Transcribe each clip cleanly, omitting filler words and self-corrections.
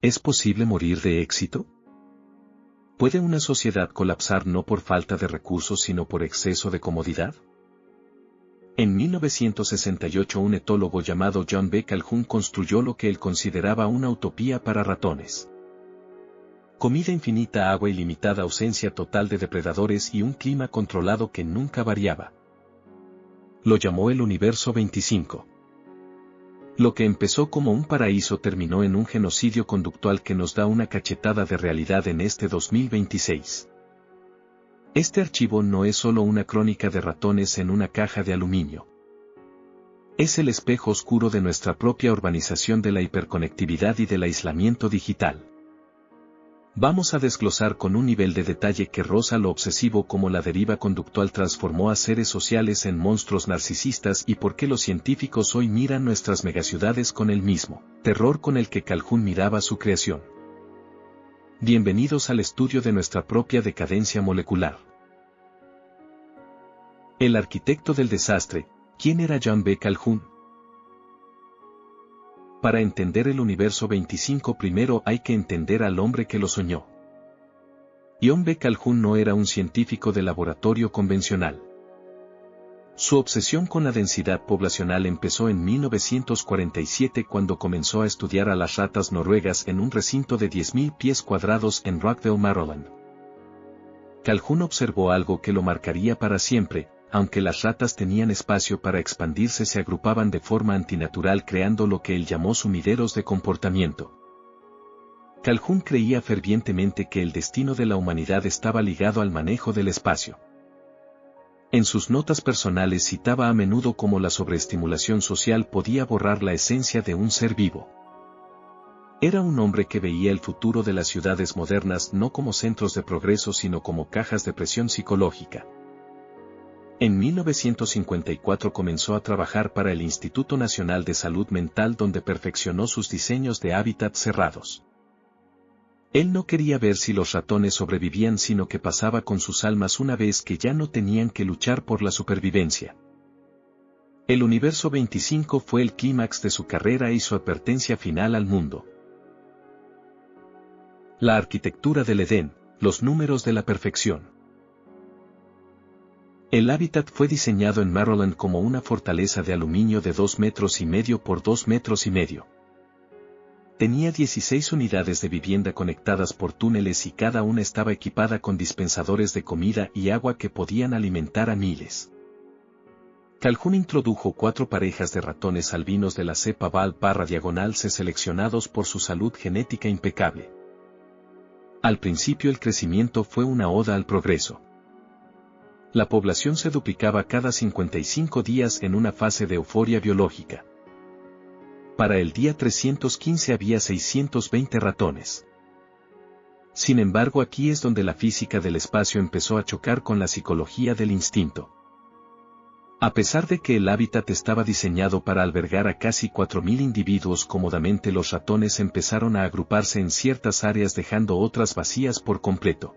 ¿Es posible morir de éxito? ¿Puede una sociedad colapsar no por falta de recursos sino por exceso de comodidad? En 1968 un etólogo llamado John B. Calhoun construyó lo que él consideraba una utopía para ratones. Comida infinita, agua ilimitada, ausencia total de depredadores y un clima controlado que nunca variaba. Lo llamó el Universo 25. Lo que empezó como un paraíso terminó en un genocidio conductual que nos da una cachetada de realidad en este 2026. Este archivo no es solo una crónica de ratones en una caja de aluminio. Es el espejo oscuro de nuestra propia urbanización, de la hiperconectividad y del aislamiento digital. Vamos a desglosar con un nivel de detalle que roza lo obsesivo cómo la deriva conductual transformó a seres sociales en monstruos narcisistas y por qué los científicos hoy miran nuestras megaciudades con el mismo terror con el que Calhoun miraba su creación. Bienvenidos al estudio de nuestra propia decadencia molecular. El arquitecto del desastre. ¿Quién era John B. Calhoun? Para entender el Universo 25 primero hay que entender al hombre que lo soñó. John B. Calhoun no era un científico de laboratorio convencional. Su obsesión con la densidad poblacional empezó en 1947 cuando comenzó a estudiar a las ratas noruegas en un recinto de 10.000 pies cuadrados en Rockville, Maryland. Calhoun observó algo que lo marcaría para siempre. Aunque las ratas tenían espacio para expandirse, se agrupaban de forma antinatural creando lo que él llamó sumideros de comportamiento. Calhoun creía fervientemente que el destino de la humanidad estaba ligado al manejo del espacio. En sus notas personales citaba a menudo cómo la sobreestimulación social podía borrar la esencia de un ser vivo. Era un hombre que veía el futuro de las ciudades modernas no como centros de progreso sino como cajas de presión psicológica. En 1954 comenzó a trabajar para el Instituto Nacional de Salud Mental, donde perfeccionó sus diseños de hábitats cerrados. Él no quería ver si los ratones sobrevivían sino que pasaba con sus almas una vez que ya no tenían que luchar por la supervivencia. El Universo 25 fue el clímax de su carrera y su advertencia final al mundo. La arquitectura del Edén, los números de la perfección. El hábitat fue diseñado en Maryland como una fortaleza de aluminio de 2,5 metros por 2,5 metros. Tenía 16 unidades de vivienda conectadas por túneles y cada una estaba equipada con dispensadores de comida y agua que podían alimentar a miles. Calhoun introdujo 4 parejas de ratones albinos de la cepa Val/C seleccionados por su salud genética impecable. Al principio el crecimiento fue una oda al progreso. La población se duplicaba cada 55 días en una fase de euforia biológica. Para el día 315 había 620 ratones. Sin embargo, aquí es donde la física del espacio empezó a chocar con la psicología del instinto. A pesar de que el hábitat estaba diseñado para albergar a casi 4.000 individuos cómodamente, los ratones empezaron a agruparse en ciertas áreas dejando otras vacías por completo.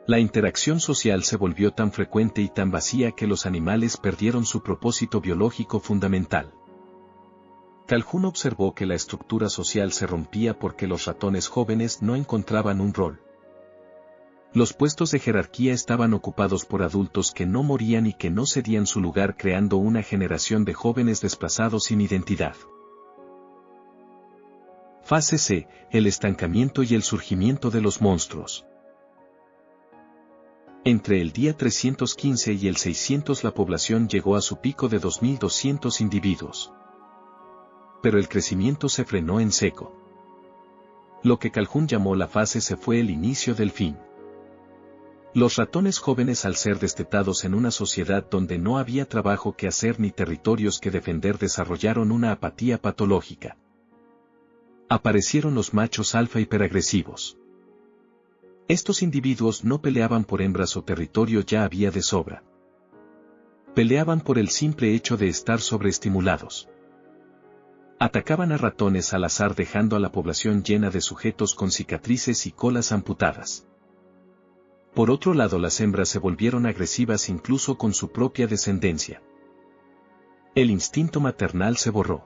La interacción social se volvió tan frecuente y tan vacía que los animales perdieron su propósito biológico fundamental. Calhoun observó que la estructura social se rompía porque los ratones jóvenes no encontraban un rol. Los puestos de jerarquía estaban ocupados por adultos que no morían y que no cedían su lugar, creando una generación de jóvenes desplazados sin identidad. Fase C, el estancamiento y el surgimiento de los monstruos. Entre el día 315 y el 600 la población llegó a su pico de 2.200 individuos. Pero el crecimiento se frenó en seco. Lo que Calhoun llamó la fase C fue el inicio del fin. Los ratones jóvenes, al ser destetados en una sociedad donde no había trabajo que hacer ni territorios que defender, desarrollaron una apatía patológica. Aparecieron los machos alfa hiperagresivos. Estos individuos no peleaban por hembras o territorio, ya había de sobra. Peleaban por el simple hecho de estar sobreestimulados. Atacaban a ratones al azar, dejando a la población llena de sujetos con cicatrices y colas amputadas. Por otro lado, las hembras se volvieron agresivas incluso con su propia descendencia. El instinto maternal se borró.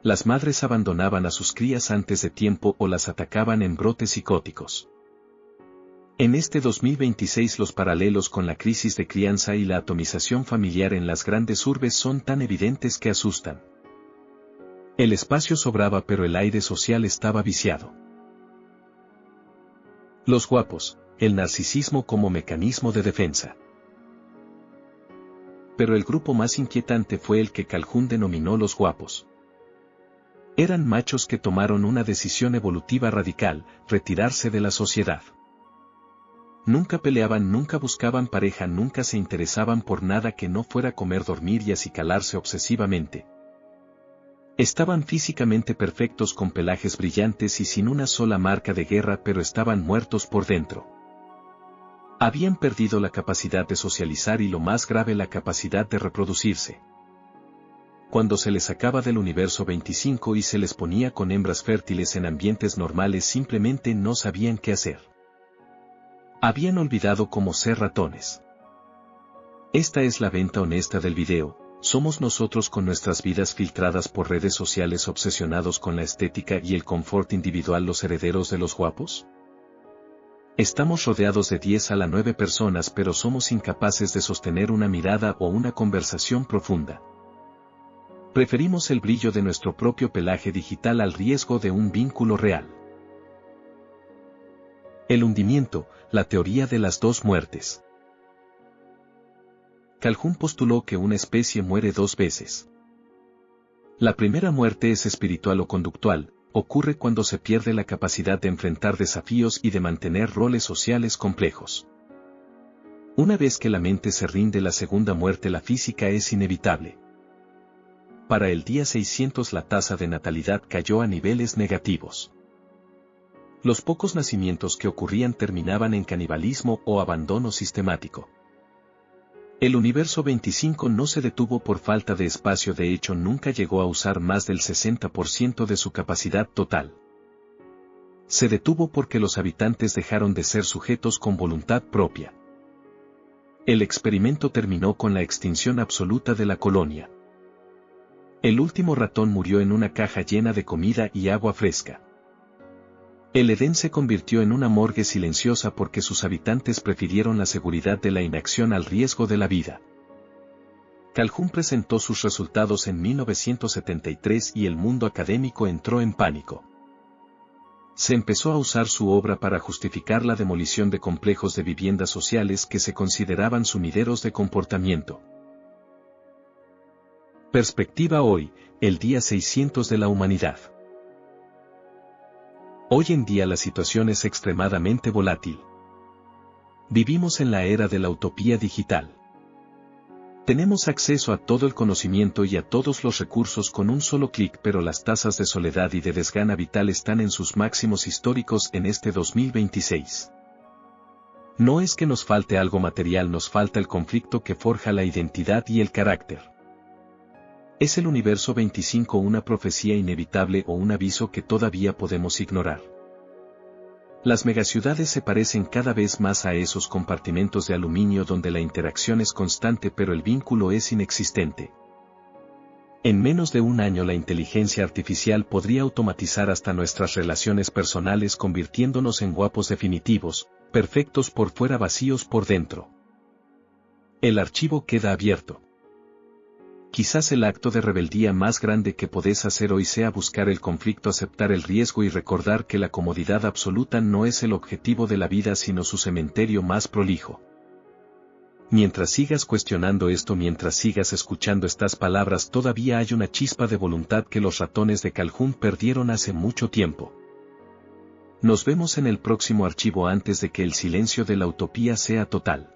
Las madres abandonaban a sus crías antes de tiempo o las atacaban en brotes psicóticos. En este 2026 los paralelos con la crisis de crianza y la atomización familiar en las grandes urbes son tan evidentes que asustan. El espacio sobraba pero el aire social estaba viciado. Los guapos, el narcisismo como mecanismo de defensa. Pero el grupo más inquietante fue el que Calhoun denominó los guapos. Eran machos que tomaron una decisión evolutiva radical, retirarse de la sociedad. Nunca peleaban, nunca buscaban pareja, nunca se interesaban por nada que no fuera comer, dormir y acicalarse obsesivamente. Estaban físicamente perfectos con pelajes brillantes y sin una sola marca de guerra, pero estaban muertos por dentro. Habían perdido la capacidad de socializar y lo más grave, la capacidad de reproducirse. Cuando se les sacaba del universo 25 y se les ponía con hembras fértiles en ambientes normales, simplemente no sabían qué hacer. Habían olvidado cómo ser ratones. Esta es la venta honesta del video. Somos nosotros con nuestras vidas filtradas por redes sociales, obsesionados con la estética y el confort individual, los herederos de los guapos. Estamos rodeados de 10 a 9 personas, pero somos incapaces de sostener una mirada o una conversación profunda. Preferimos el brillo de nuestro propio pelaje digital al riesgo de un vínculo real. El hundimiento, la teoría de las dos muertes. Calhoun postuló que una especie muere dos veces. La primera muerte es espiritual o conductual, ocurre cuando se pierde la capacidad de enfrentar desafíos y de mantener roles sociales complejos. Una vez que la mente se rinde, la segunda muerte, la física, es inevitable. Para el día 600 la tasa de natalidad cayó a niveles negativos. Los pocos nacimientos que ocurrían terminaban en canibalismo o abandono sistemático. El universo 25 no se detuvo por falta de espacio, de hecho nunca llegó a usar más del 60% de su capacidad total. Se detuvo porque los habitantes dejaron de ser sujetos con voluntad propia. El experimento terminó con la extinción absoluta de la colonia. El último ratón murió en una caja llena de comida y agua fresca. El Edén se convirtió en una morgue silenciosa porque sus habitantes prefirieron la seguridad de la inacción al riesgo de la vida. Calhoun presentó sus resultados en 1973 y el mundo académico entró en pánico. Se empezó a usar su obra para justificar la demolición de complejos de viviendas sociales que se consideraban sumideros de comportamiento. Perspectiva hoy, el día 600 de la humanidad. Hoy en día la situación es extremadamente volátil. Vivimos en la era de la utopía digital. Tenemos acceso a todo el conocimiento y a todos los recursos con un solo clic, pero las tasas de soledad y de desgana vital están en sus máximos históricos en este 2026. No es que nos falte algo material, nos falta el conflicto que forja la identidad y el carácter. ¿Es el universo 25 una profecía inevitable o un aviso que todavía podemos ignorar? Las megaciudades se parecen cada vez más a esos compartimentos de aluminio donde la interacción es constante pero el vínculo es inexistente. En menos de un año la inteligencia artificial podría automatizar hasta nuestras relaciones personales, convirtiéndonos en guapos definitivos, perfectos por fuera, vacíos por dentro. El archivo queda abierto. Quizás el acto de rebeldía más grande que podés hacer hoy sea buscar el conflicto, aceptar el riesgo y recordar que la comodidad absoluta no es el objetivo de la vida sino su cementerio más prolijo. Mientras sigas cuestionando esto, mientras sigas escuchando estas palabras, todavía hay una chispa de voluntad que los ratones de Calhoun perdieron hace mucho tiempo. Nos vemos en el próximo archivo antes de que el silencio de la utopía sea total.